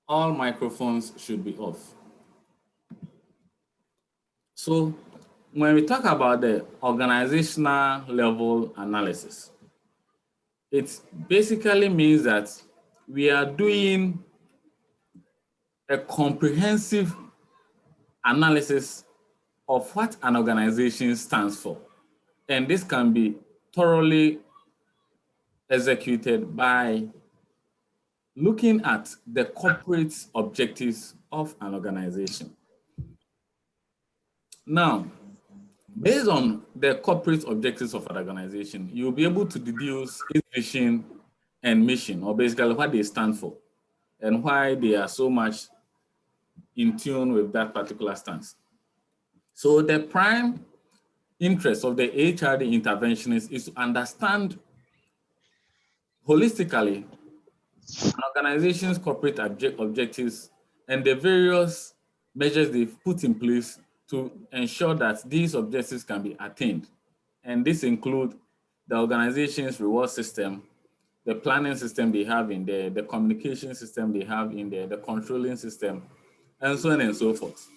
All microphones should be off. So when we talk about the organizational level analysis, it basically means that we are doing a comprehensive analysis of what an organization stands for. And this can be thoroughly executed by looking at the corporate objectives of an organization. Now, based on the corporate objectives of an organization, you'll be able to deduce its vision and mission, or basically what they stand for and why they are so much in tune with that particular stance. So the prime interest of the HRD interventionist is to understand holistically an organization's corporate objectives and the various measures they've put in place to ensure that these objectives can be attained. And this includes the organization's reward system, the planning system they have in there, the communication system they have in there, the controlling system, and so on and so forth.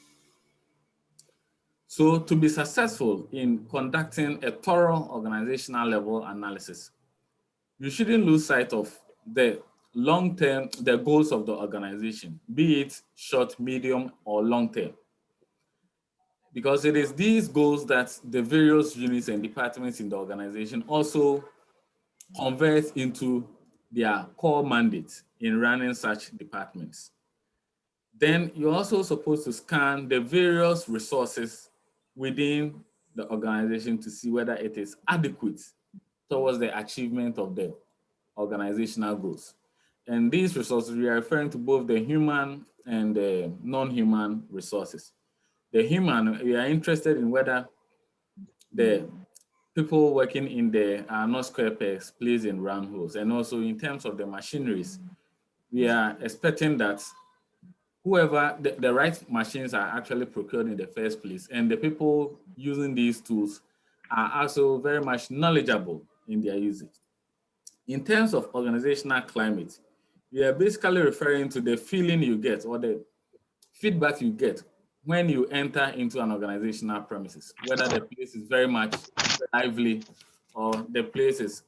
So to be successful in conducting a thorough organizational level analysis, you shouldn't lose sight of the long-term, the goals of the organization, be it short, medium, or long-term. Because it is these goals that the various units and departments in the organization also convert into their core mandate in running such departments. Then you're also supposed to scan the various resources within the organization to see whether it is adequate towards the achievement of the organizational goals. And these resources, we are referring to both the human and the non-human resources. The human, we are interested in whether the people working in there are not square pegs placed in round holes. And also in terms of the machineries, we are expecting that whoever, the right machines are actually procured in the first place, and the people using these tools are also very much knowledgeable in their usage. In terms of organizational climate, we are basically referring to the feeling you get or the feedback you get when you enter into an organizational premises, whether the place is very much lively or the place is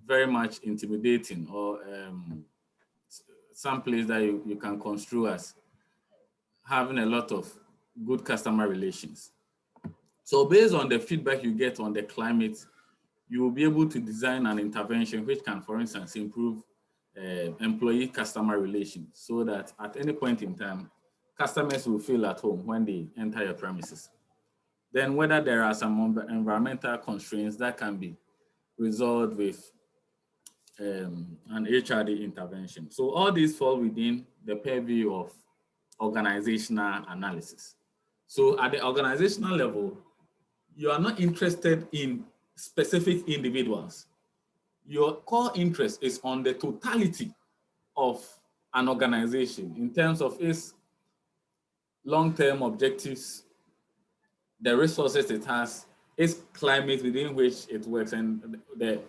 very much intimidating, or some place that you can construe as having a lot of good customer relations. So based on the feedback you get on the climate, you will be able to design an intervention which can, for instance, improve employee-customer relations so that at any point in time, customers will feel at home when they enter your premises. Then whether there are some environmental constraints that can be resolved with an HRD intervention. So all these fall within the purview of organizational analysis. So at the organizational level, you are not interested in specific individuals. Your core interest is on the totality of an organization in terms of its long-term objectives, the resources it has, its climate within which it works, and the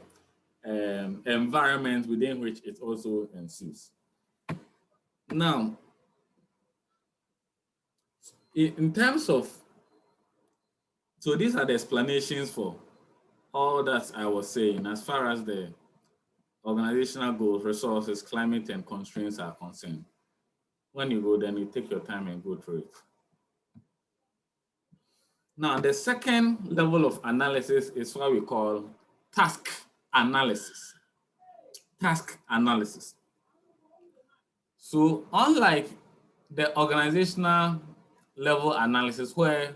environment within which it also ensues. Now, in terms of, so these are the explanations for all that I was saying as far as the organizational goals, resources, climate, and constraints are concerned. When you go, then you take your time and go through it. Now, the second level of analysis is what we call task analysis. Task analysis. So unlike the organizational level analysis where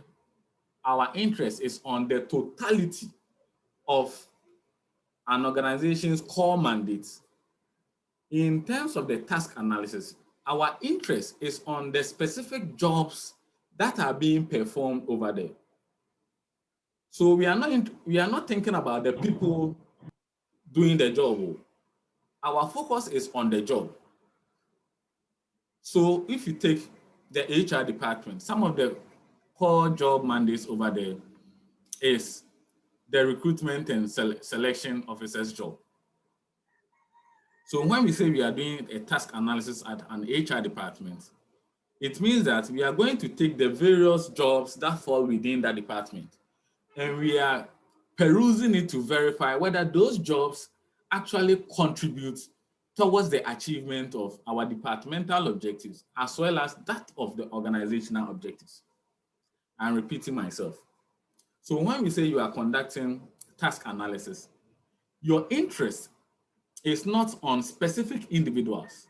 our interest is on the totality of an organization's core mandates, in terms of the task analysis, our interest is on the specific jobs that are being performed over there. So we are not thinking about the people doing the job. Our focus is on the job. So if you take the HR department, some of the core job mandates over there is the recruitment and selection officer's job. So when we say we are doing a task analysis at an HR department, it means that we are going to take the various jobs that fall within that department and we are perusing it to verify whether those jobs actually contribute towards the achievement of our departmental objectives as well as that of the organizational objectives. I'm repeating myself. So when we say you are conducting task analysis, your interest is not on specific individuals,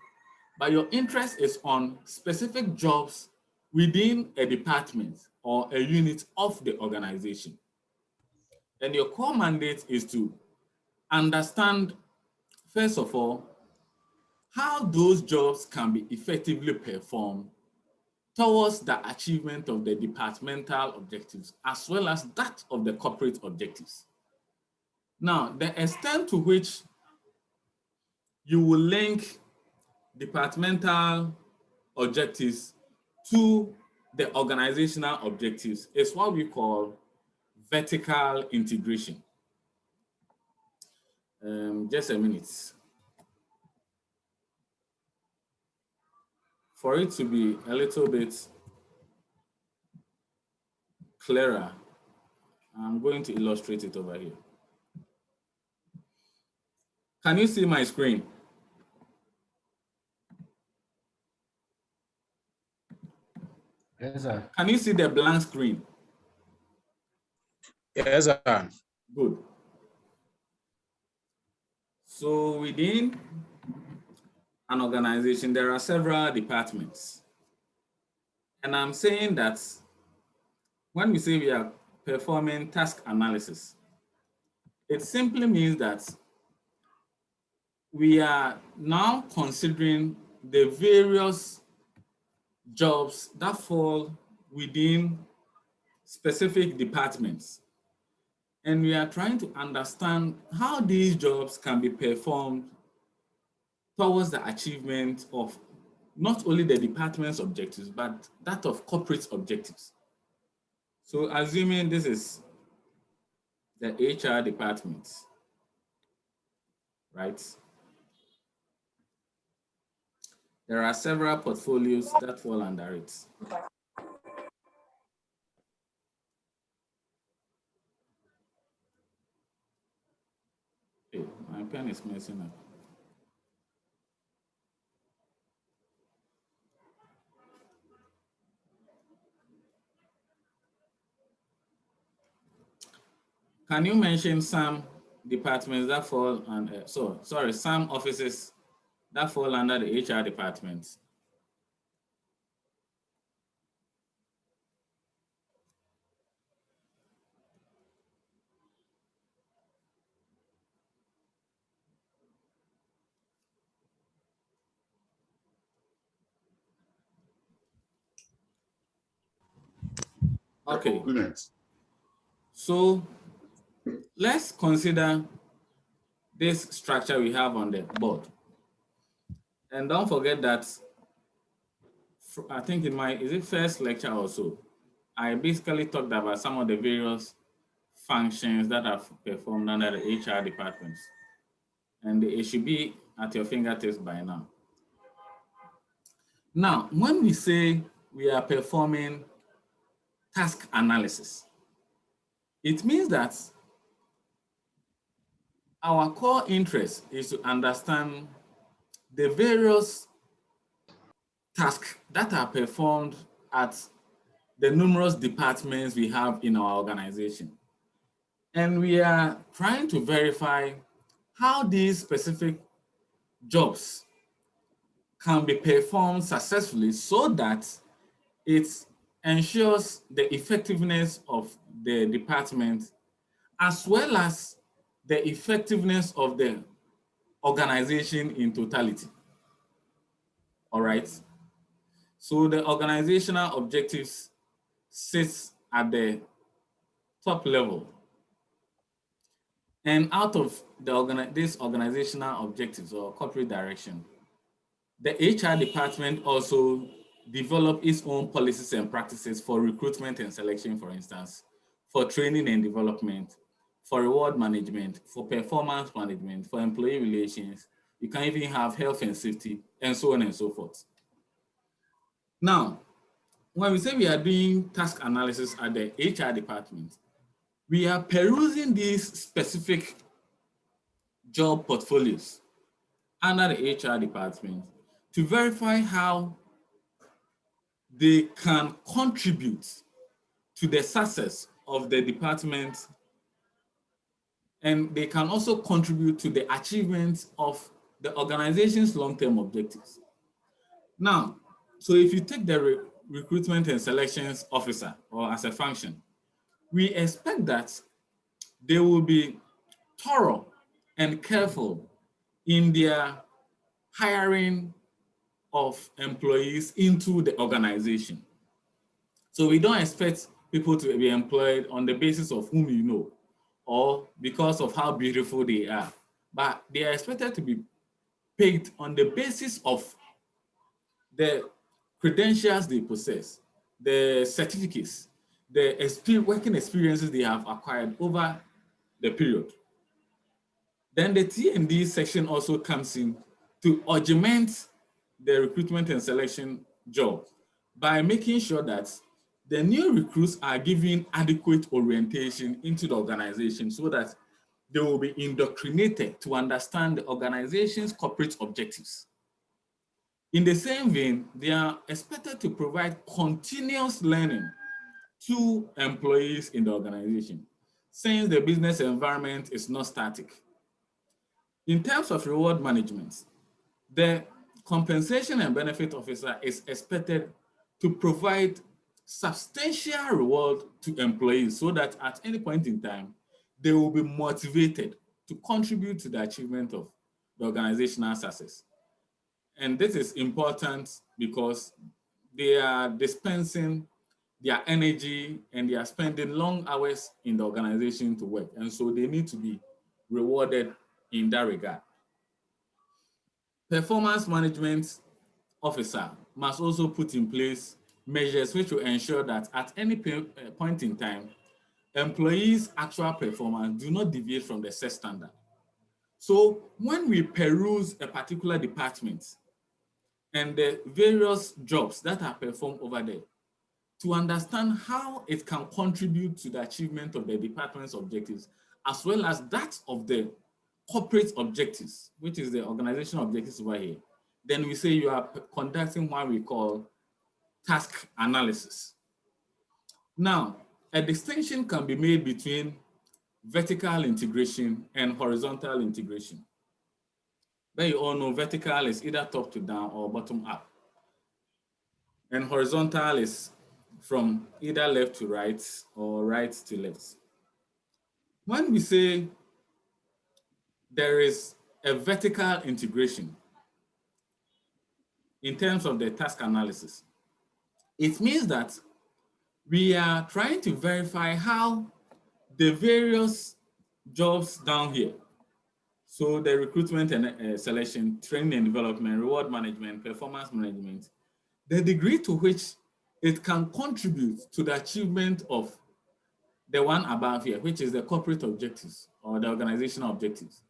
but your interest is on specific jobs within a department or a unit of the organization. And your core mandate is to understand, first of all, how those jobs can be effectively performed towards the achievement of the departmental objectives as well as that of the corporate objectives. Now, the extent to which you will link departmental objectives to the organizational objectives is what we call vertical integration. Just a minute. For it to be a little bit clearer, I'm going to illustrate it over here. Can you see my screen? Yes, sir. Can you see the blank screen? Yes, sir. Good. So within an organization, there are several departments. And I'm saying that when we say we are performing task analysis, it simply means that we are now considering the various jobs that fall within specific departments. And we are trying to understand how these jobs can be performed towards the achievement of not only the department's objectives, but that of corporate objectives. So assuming this is the HR department, right? There are several portfolios that fall under it. Hey, my pen is messing up. Can you mention some departments that fall under, some offices that fall under the HR department? Okay. So let's consider this structure we have on the board. And don't forget that I think in my, is it first lecture or so, I basically talked about some of the various functions that are performed under the HR departments. And it should be at your fingertips by now. Now, when we say we are performing task analysis, it means that our core interest is to understand the various tasks that are performed at the numerous departments we have in our organization. And we are trying to verify how these specific jobs can be performed successfully so that it ensures the effectiveness of the department as well as the effectiveness of the organization in totality. All right. So the organizational objectives sits at the top level. And out of these organizational objectives or corporate direction, the HR department also develop its own policies and practices for recruitment and selection, for instance, for training and development, for reward management, for performance management, for employee relations. You can even have health and safety, and so on and so forth. Now, when we say we are doing task analysis at the HR department, we are perusing these specific job portfolios under the HR department to verify how they can contribute to the success of the department, and they can also contribute to the achievement of the organization's long-term objectives. Now, so if you take the recruitment and selections officer or as a function, we expect that they will be thorough and careful in their hiring of employees into the organization. So we don't expect people to be employed on the basis of whom you know or because of how beautiful they are, but they are expected to be paid on the basis of the credentials they possess, the certificates, the working experiences they have acquired over the period. Then the T&D section also comes in to augment the recruitment and selection job by making sure that the new recruits are given adequate orientation into the organization so that they will be indoctrinated to understand the organization's corporate objectives. In the same vein, they are expected to provide continuous learning to employees in the organization, since the business environment is not static. In terms of reward management, the compensation and benefit officer is expected to provide substantial reward to employees so that at any point in time, they will be motivated to contribute to the achievement of the organizational success. And this is important because they are dispensing their energy and they are spending long hours in the organization to work. And so they need to be rewarded in that regard. Performance management officer must also put in place measures which will ensure that at any point in time, employees' actual performance do not deviate from the set standard. So when we peruse a particular department and the various jobs that are performed over there, to understand how it can contribute to the achievement of the department's objectives, as well as that of the corporate objectives, which is the organizational objectives over here, then we say you are conducting what we call task analysis. Now, a distinction can be made between vertical integration and horizontal integration. But you all know vertical is either top to down or bottom up. And horizontal is from either left to right or right to left. When we say there is a vertical integration in terms of the task analysis, it means that we are trying to verify how the various jobs down here, so the recruitment and selection, training and development, reward management, performance management, the degree to which it can contribute to the achievement of the one above here, which is the corporate objectives or the organizational objectives.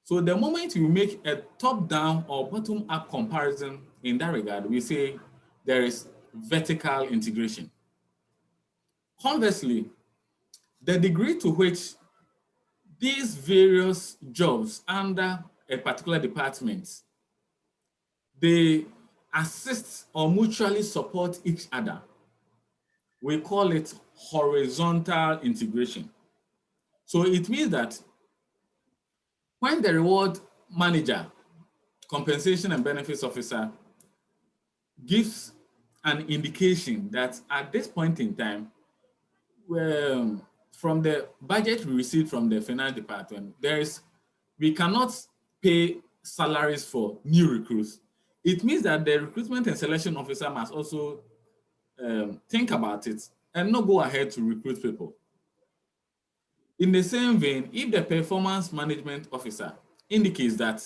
So the moment you make a top-down or bottom-up comparison in that regard, we say there is vertical integration. Conversely, the degree to which these various jobs under a particular department, they assist or mutually support each other, we call it horizontal integration. So it means that when the reward manager, compensation and benefits officer gives an indication that at this point in time, from the budget we received from the finance department, we cannot pay salaries for new recruits. It means that the recruitment and selection officer must also think about it and not go ahead to recruit people. In the same vein, if the performance management officer indicates that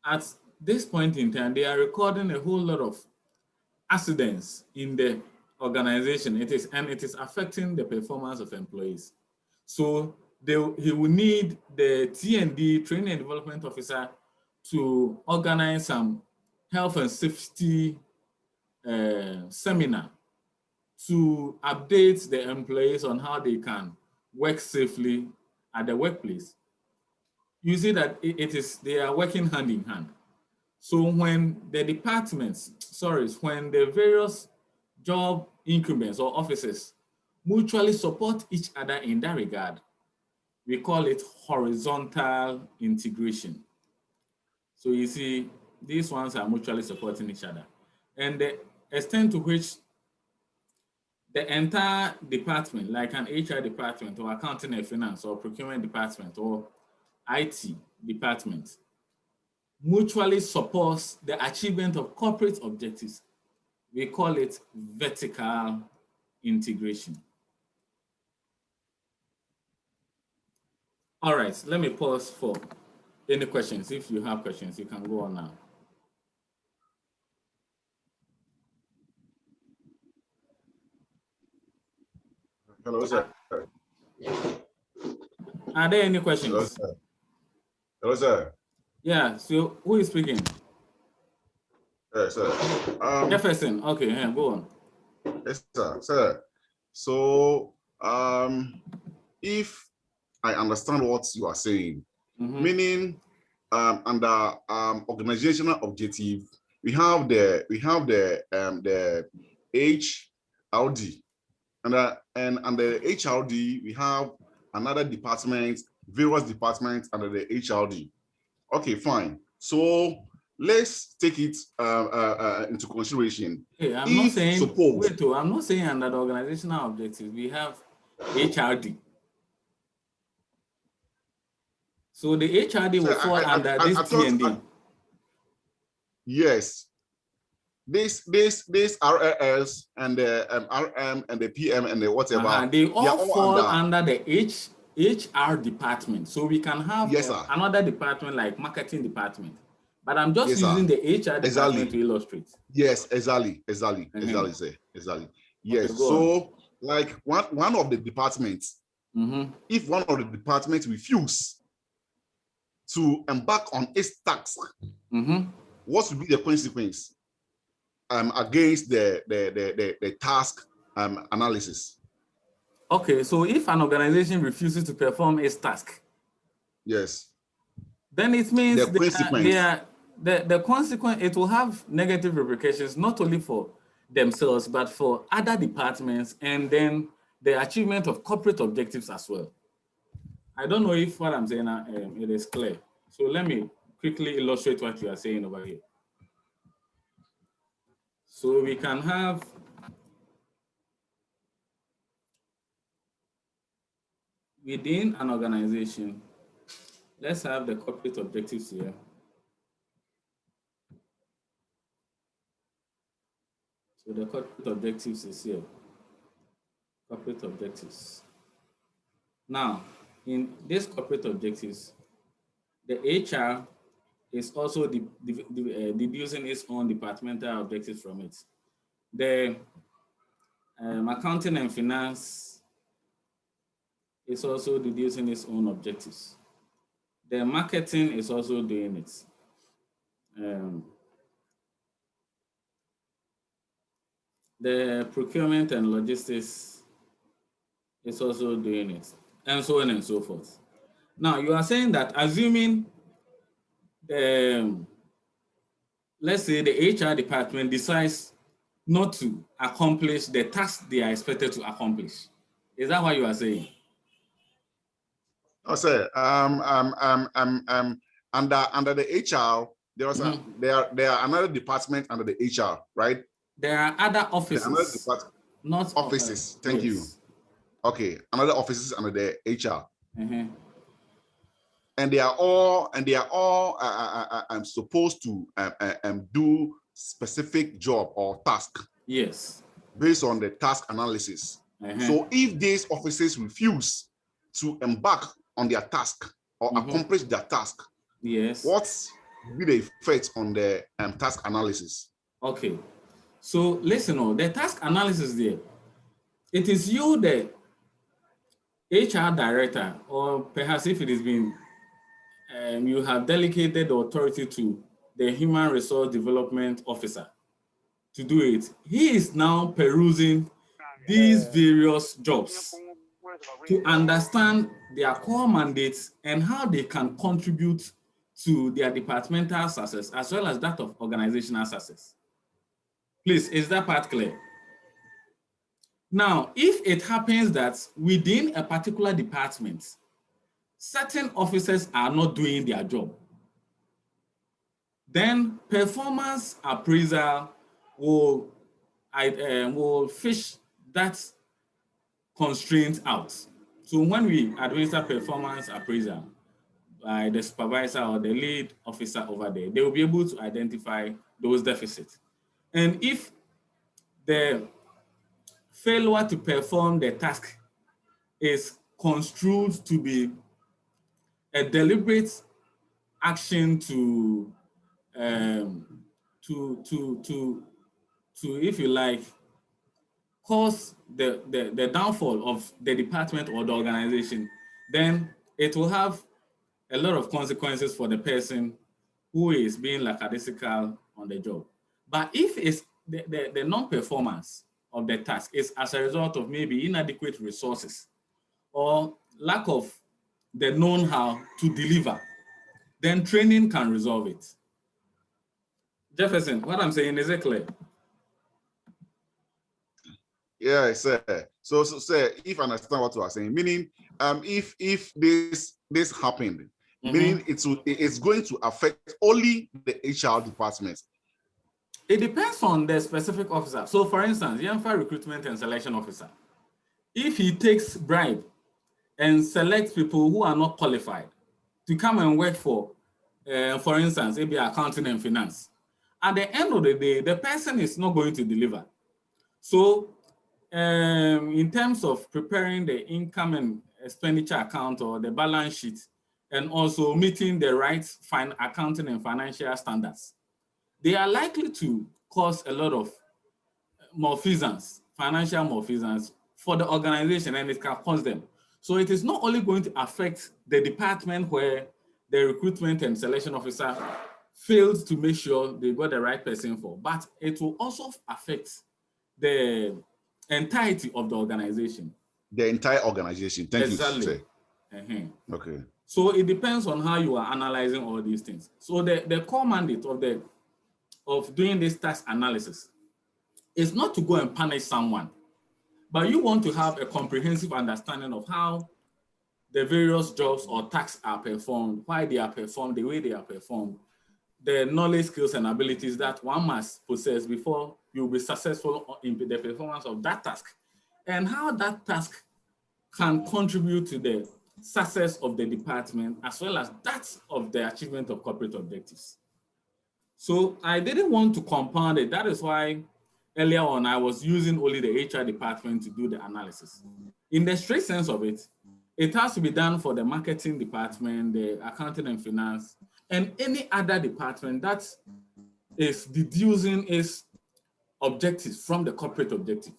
at this point in time, they are recording a whole lot of accidents in the organization, it is affecting the performance of employees. So he will need the T&D, training and development officer, to organize some health and safety seminar to update the employees on how they can work safely at the workplace. You see that they are working hand in hand. So when the when the various job increments or offices mutually support each other in that regard, we call it horizontal integration. So you see, these ones are mutually supporting each other. And the extent to which the entire department, like an HR department or accounting and finance or procurement department or IT department, mutually supports the achievement of corporate objectives, we call it vertical integration. All right, let me pause for any questions. If you have questions, you can go on now. Hello, sir. Are there any questions? Hello, sir. Hello, sir. Yeah, so who is speaking? Yes, sir. Jefferson, okay, yeah, go on. Yes, sir. Sir, so if I understand what you are saying, meaning under organizational objective, we have the HRD, and under the HRD we have another department, various departments under the HRD. Okay, fine. So let's take it into consideration. Hey, I'm not saying under the organizational objectives we have HRD. So the HRD will fall under this T&D. Yes. This RLS and the RM and the PM and the whatever. They all fall under the HR department. So we can have another department like marketing department. But I'm just using the HR department to illustrate. Yes, exactly. Yes. Okay, so like one of the departments, if one of the departments refuse to embark on its task, what would be the consequence against the task analysis? Okay, so if an organization refuses to perform its task, yes, then it means the consequence, it will have negative repercussions not only for themselves but for other departments, and then the achievement of corporate objectives as well. I don't know if what I'm saying it is clear. So let me quickly illustrate what you are saying over here. So we can have within an organization, let's have the corporate objectives here. So the corporate objectives is here. Corporate objectives. Now, in these corporate objectives, the HR is also deducing its own departmental objectives from it. The accounting and finance is also deducing its own objectives. The marketing is also doing it. The procurement and logistics is also doing it, and so on and so forth. Now, you are saying that assuming let's say the HR department decides not to accomplish the task they are expected to accomplish. Is that what you are saying? No, sir. Under the HR, there are another department under the HR, right? There are other offices. Not offices. Thank you. Okay, another offices under the HR. And they are all supposed to do specific job or task. Yes. Based on the task analysis. So if these offices refuse to embark on their task or accomplish their task, yes, what will be the effect on the task analysis? Okay, so listen, the task analysis there, it is you HR director, or perhaps if it has been, you have delegated the authority to the human resource development officer to do it. He is now perusing these various jobs to understand their core mandates and how they can contribute to their departmental success as well as that of organizational success. Please, is that part clear? Now, if it happens that within a particular department, certain officers are not doing their job, then performance appraisal will fish that constraint out. So when we administer performance appraisal by the supervisor or the lead officer over there, they will be able to identify those deficits. And if the failure to perform the task is construed to be a deliberate action to if you like, cause the downfall of the department or the organization, then it will have a lot of consequences for the person who is being lackadaisical on the job. But if it's the non-performance of the task is as a result of maybe inadequate resources or lack of the know-how to deliver, then training can resolve it. Jefferson, what I'm saying, is it clear? Yeah, sir. So sir, if I understand what you are saying, meaning if this happened, meaning it's going to affect only the HR department. It depends on the specific officer. So for instance, the Yamfa recruitment and selection officer, if he takes bribe and selects people who are not qualified to come and work for instance, maybe accounting and finance, at the end of the day, the person is not going to deliver. So in terms of preparing the income and expenditure account or the balance sheet, and also meeting the right accounting and financial standards, they are likely to cause a lot of malfeasance, financial malfeasance for the organization, and it can cause them. So it is not only going to affect the department where the recruitment and selection officer failed to make sure they got the right person for, but it will also affect the entirety of the organization. The entire organization. Thank exactly. you, sir. Okay. So it depends on how you are analyzing all these things. So the core mandate of doing this task analysis is not to go and punish someone, but you want to have a comprehensive understanding of how the various jobs or tasks are performed, why they are performed, the way they are performed, the knowledge, skills, and abilities that one must possess before you'll be successful in the performance of that task, and how that task can contribute to the success of the department as well as that of the achievement of corporate objectives. So I didn't want to compound it. That is why earlier on I was using only the HR department to do the analysis. In the straight sense of it, it has to be done for the marketing department, the accounting and finance, and any other department that is deducing its objectives from the corporate objective.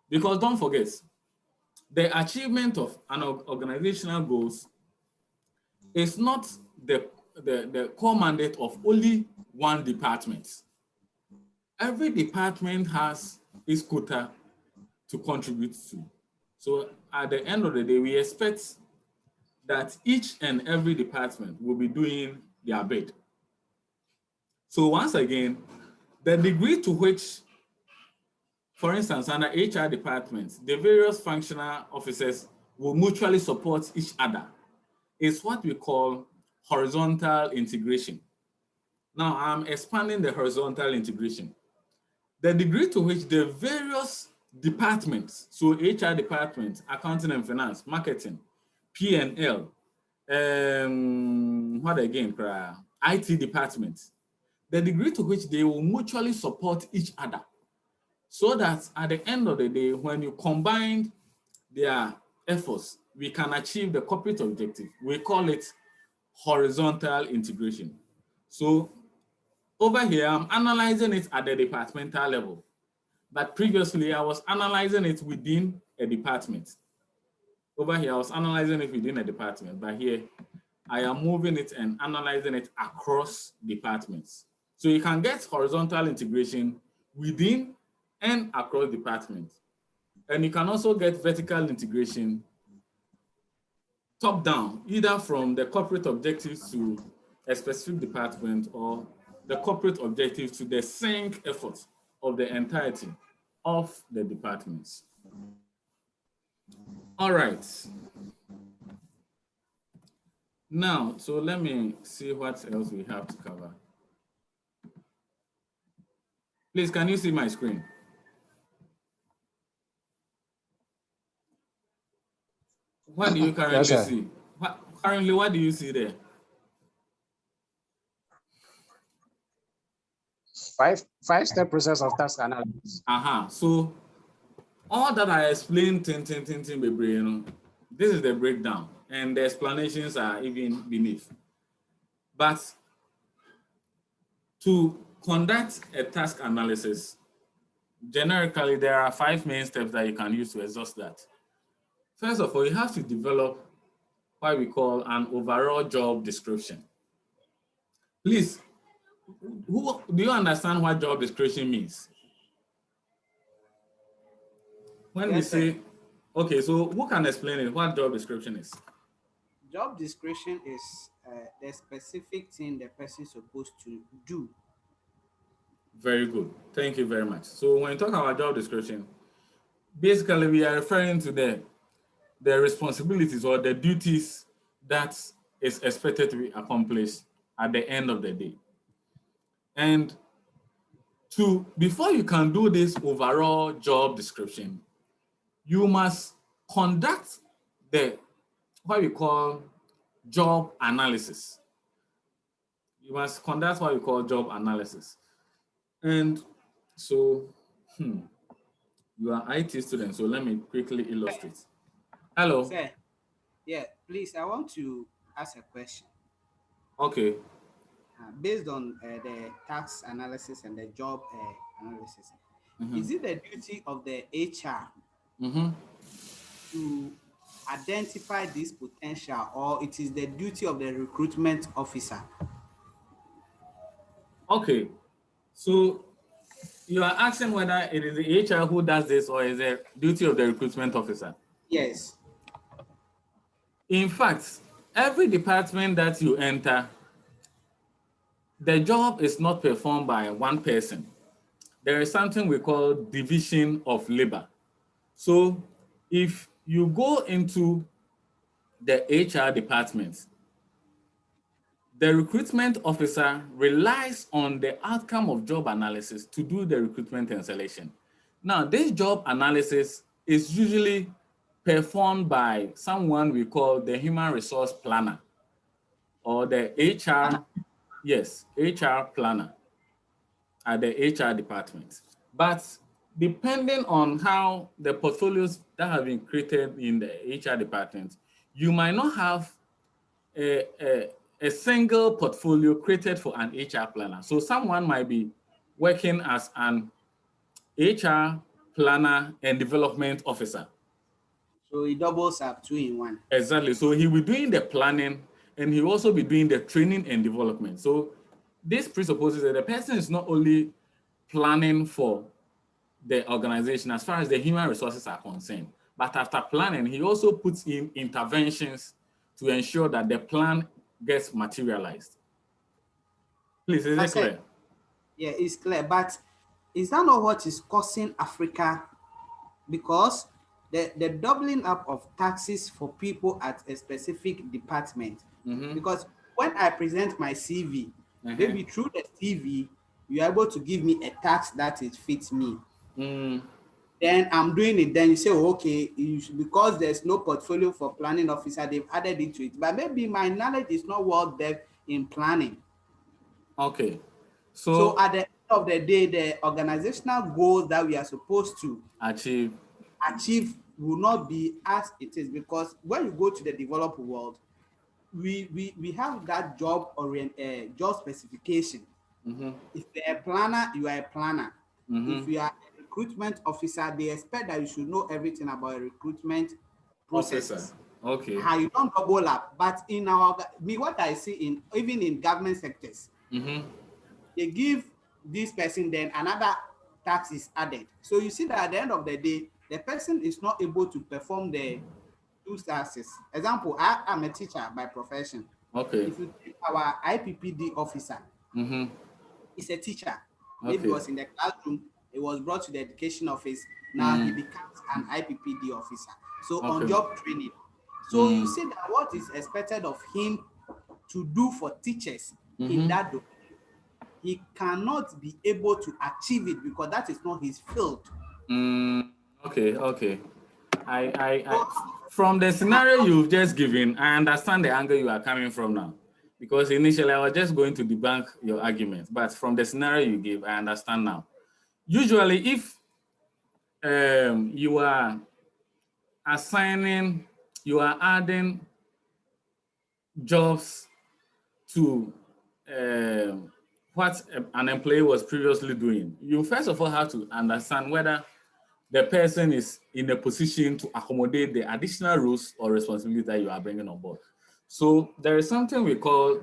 Because don't forget, the achievement of an organizational goals is not the core mandate of only one department. Every department has its quota to contribute to. So at the end of the day, we expect that each and every department will be doing their bit. So once again, the degree to which, for instance, under HR departments, the various functional officers will mutually support each other is what we call horizontal integration. Now I'm expanding the horizontal integration. The degree to which the various departments, so HR department, accounting and finance, marketing, P&L, what again, IT department, the degree to which they will mutually support each other, so that at the end of the day, when you combine their efforts, we can achieve the corporate objective. We call it horizontal integration. So over here, I'm analyzing it at the departmental level, but previously I was analyzing it within a department. Over here, I was analyzing it within a department, but here I am moving it and analyzing it across departments. So you can get horizontal integration within and across departments. And you can also get vertical integration top down, either from the corporate objectives to a specific department or the corporate objectives to the sync effort of the entirety of the departments. All right. Now, so let me see what else we have to cover. Please, can you see my screen? What do you currently see? What do you see there? Five-step process of task analysis. So all that I explained, this is the breakdown, and the explanations are even beneath. But to conduct a task analysis, generically, there are 5 main steps that you can use to exhaust that. First of all, you have to develop what we call an overall job description. Please, do you understand what job description means? When yes, we say, okay, so who can explain it? What job description is? Job description is the specific thing the person is supposed to do. Very good. Thank you very much. So when you talk about job description, basically we are referring to the responsibilities or the duties that is expected to be accomplished at the end of the day. And before you can do this overall job description, you must conduct what we call job analysis. You must conduct what we call job analysis. And so, you are IT student, so let me quickly illustrate. Hello. Sir, yeah, please, I want to ask a question. Okay. Based on the tax analysis and the job analysis, is it the duty of the HR to identify this potential, or it is the duty of the recruitment officer? Okay, so you are asking whether it is the HR who does this or is it the duty of the recruitment officer? Yes. In fact, every department that you enter, the job is not performed by one person. There is something we call division of labor. So if you go into the HR department, the recruitment officer relies on the outcome of job analysis to do the recruitment and selection. Now, this job analysis is usually performed by someone we call the human resource planner or the HR, yes, HR planner at the HR department. But depending on how the portfolios that have been created in the HR department, you might not have a single portfolio created for an HR planner. So someone might be working as an HR planner and development officer. So he doubles up 2 in 1. Exactly. So he will be doing the planning and he will also be doing the training and development. So this presupposes that the person is not only planning for the organization as far as the human resources are concerned, but after planning, he also puts in interventions to ensure that the plan gets materialized. Please, is it clear? Yeah, it's clear. But is that not what is causing Africa? Because the doubling up of taxes for people at a specific department. Because when I present my CV, maybe through the CV, you're able to give me a tax that it fits me. Then I'm doing it. Then you say, okay, because there's no portfolio for planning officer, they've added it to it. But maybe my knowledge is not well depth in planning. Okay. So at the end of the day, the organizational goals that we are supposed to achieve will not be as it is, because when you go to the developed world, we have that job specification. If you're a planner, you are a planner. If you are a recruitment officer, they expect that you should know everything about a recruitment processes. Okay. How you don't double up, but in our what I see in even in government sectors, they give this person, then another tax is added. So you see that at the end of the day, the person is not able to perform the two taxes. Example, I am a teacher by profession. Okay. If you take our IPPD officer, he's a teacher. Maybe he was in the classroom, he was brought to the education office. Now he becomes an IPPD officer. So on job training. So you see that what is expected of him to do for teachers in that domain, he cannot be able to achieve it because that is not his field. Okay. I from the scenario you've just given, I understand the angle you are coming from now. Because initially I was just going to debunk your argument, but from the scenario you gave, I understand now. Usually, if you are adding jobs to what an employee was previously doing, you first of all have to understand whether the person is in a position to accommodate the additional rules or responsibilities that you are bringing on board. So there is something we call,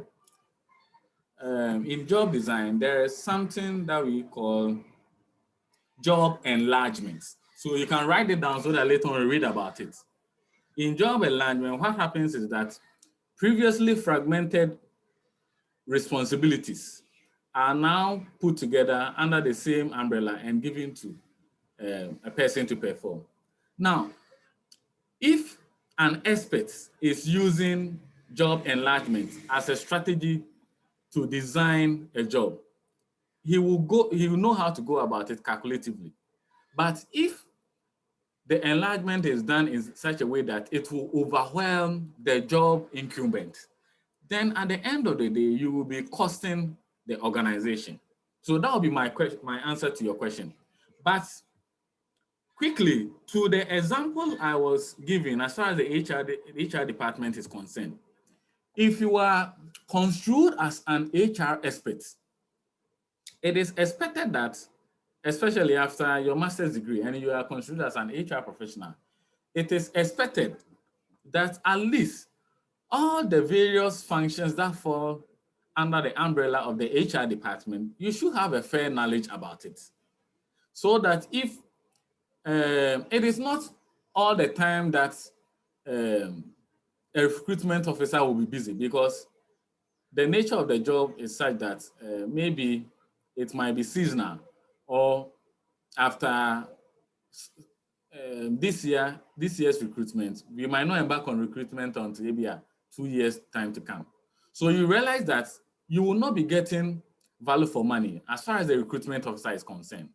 in job design, there is something that we call job enlargement. So you can write it down so that later on you read about it. In job enlargement, what happens is that previously fragmented responsibilities are now put together under the same umbrella and given to a person to perform. Now, if an expert is using job enlargement as a strategy to design a job, he will know how to go about it calculatively. But if the enlargement is done in such a way that it will overwhelm the job incumbent, then at the end of the day, you will be costing the organization. So that will be my answer to your question. But quickly, to the example I was giving, as far as the HR department is concerned, if you are construed as an HR expert, it is expected that, especially after your master's degree and you are construed as an HR professional, it is expected that at least all the various functions that fall under the umbrella of the HR department, you should have a fair knowledge about it. So that if it is not all the time that a recruitment officer will be busy, because the nature of the job is such that maybe it might be seasonal, or after this year's recruitment, we might not embark on recruitment until maybe 2 years time to come. So you realize that you will not be getting value for money as far as the recruitment officer is concerned.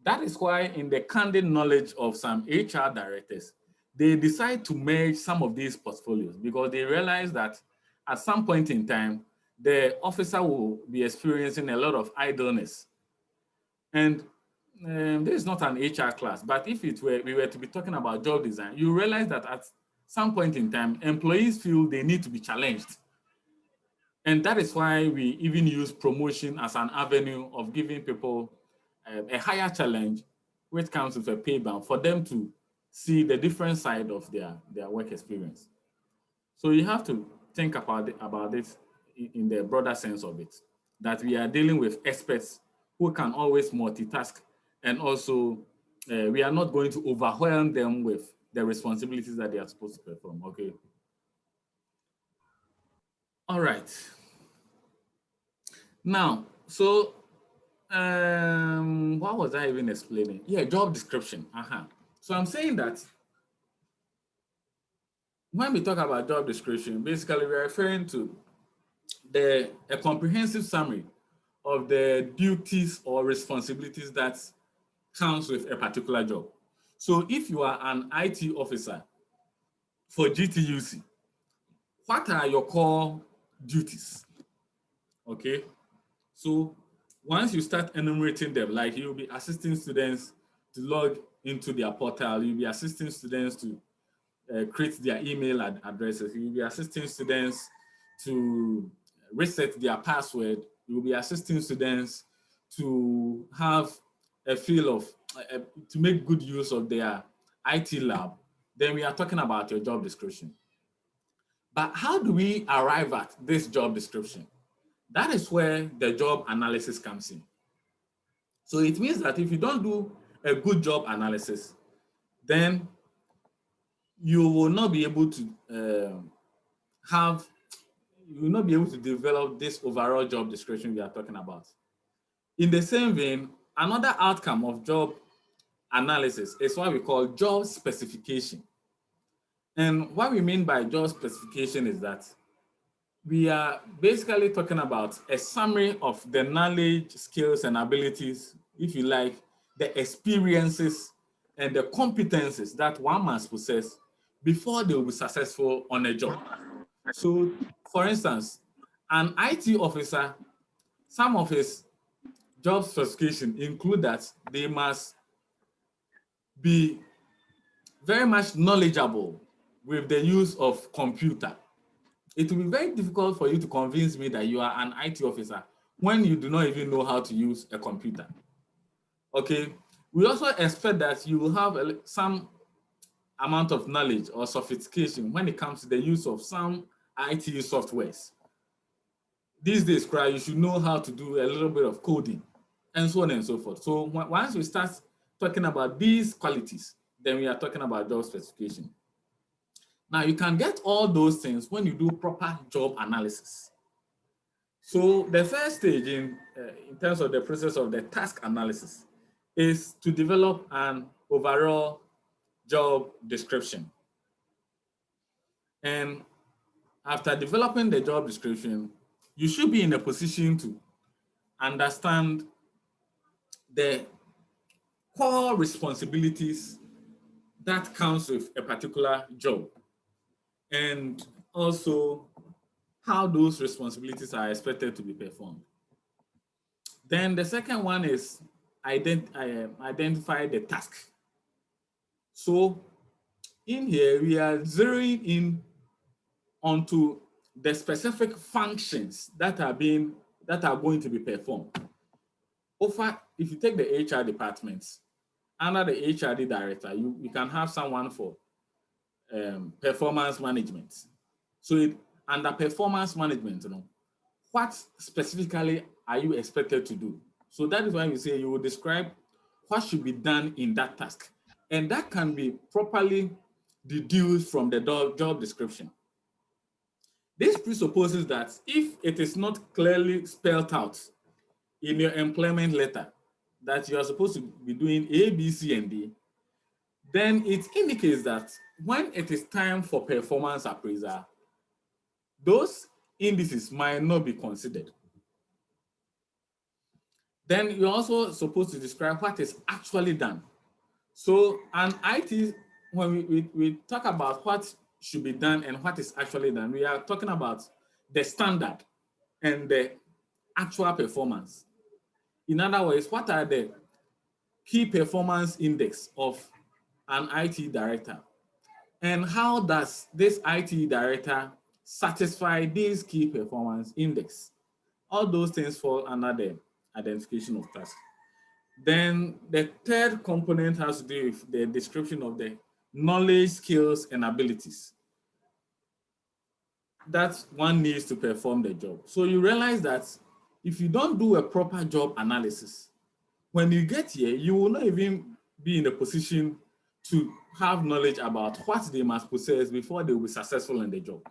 That is why, in the candid knowledge of some HR directors, they decide to merge some of these portfolios because they realize that at some point in time, the officer will be experiencing a lot of idleness. And this is not an HR class, but if we were to be talking about job design, you realize that at some point in time, employees feel they need to be challenged. And that is why we even use promotion as an avenue of giving people a higher challenge, which comes with a pay bump for them to see the different side of their work experience. So you have to think about this in the broader sense of it, that we are dealing with experts who can always multitask, and also we are not going to overwhelm them with the responsibilities that they are supposed to perform. Okay. All right. Now, so what was I even explaining? Yeah, job description. So I'm saying that when we talk about job description, basically we're referring to a comprehensive summary of the duties or responsibilities that comes with a particular job. So if you are an IT officer for GTUC, what are your core duties? Okay. So once you start enumerating them, like you'll be assisting students to log into their portal, you'll be assisting students to create their email addresses, you'll be assisting students to reset their password, you'll be assisting students to have a feel of, to make good use of their IT lab. then we are talking about your job description. But how do we arrive at this job description? That is where the job analysis comes in. So it means that if you don't do a good job analysis, then you will not be able to you will not be able to develop this overall job description we are talking about. In the same vein, another outcome of job analysis is what we call job specification. And what we mean by job specification is that we are basically talking about a summary of the knowledge, skills, and abilities, if you like, the experiences and the competencies that one must possess before they will be successful on a job. So, for instance, an IT officer, some of his job specifications include that they must be very much knowledgeable with the use of computer. It will be very difficult for you to convince me that you are an IT officer when you do not even know how to use a computer. Okay. We also expect that you will have some amount of knowledge or sophistication when it comes to the use of some IT softwares. These days, you should know how to do a little bit of coding and so on and so forth. So once we start talking about these qualities, then we are talking about job specification. Now, you can get all those things when you do proper job analysis. So the first stage in terms of the process of the task analysis is to develop an overall job description. And after developing the job description, you should be in a position to understand the core responsibilities that comes with a particular job, and also how those responsibilities are expected to be performed. Then the second one is identify the task. So in here, we are zeroing in onto the specific functions that are going to be performed. If you take the HR departments, under the HRD director, you can have someone for performance management. So under performance management, what specifically are you expected to do? So that is why we say you will describe what should be done in that task. And that can be properly deduced from the job description. This presupposes that if it is not clearly spelled out in your employment letter that you are supposed to be doing A, B, C, and D, then it indicates that when it is time for performance appraisal, those indices might not be considered. Then you're also supposed to describe what is actually done. So an IT, when we talk about what should be done and what is actually done, we are talking about the standard and the actual performance. In other words, what are the key performance index of an IT director? And how does this IT director satisfy these key performance index? All those things fall under the identification of tasks. Then the third component has to do with the description of the knowledge, skills, and abilities that one needs to perform the job. So you realize that if you don't do a proper job analysis, when you get here, you will not even be in a position to have knowledge about what they must possess before they will be successful in the job.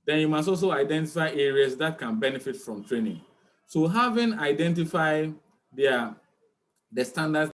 Then you must also identify areas that can benefit from training. So having identified the standards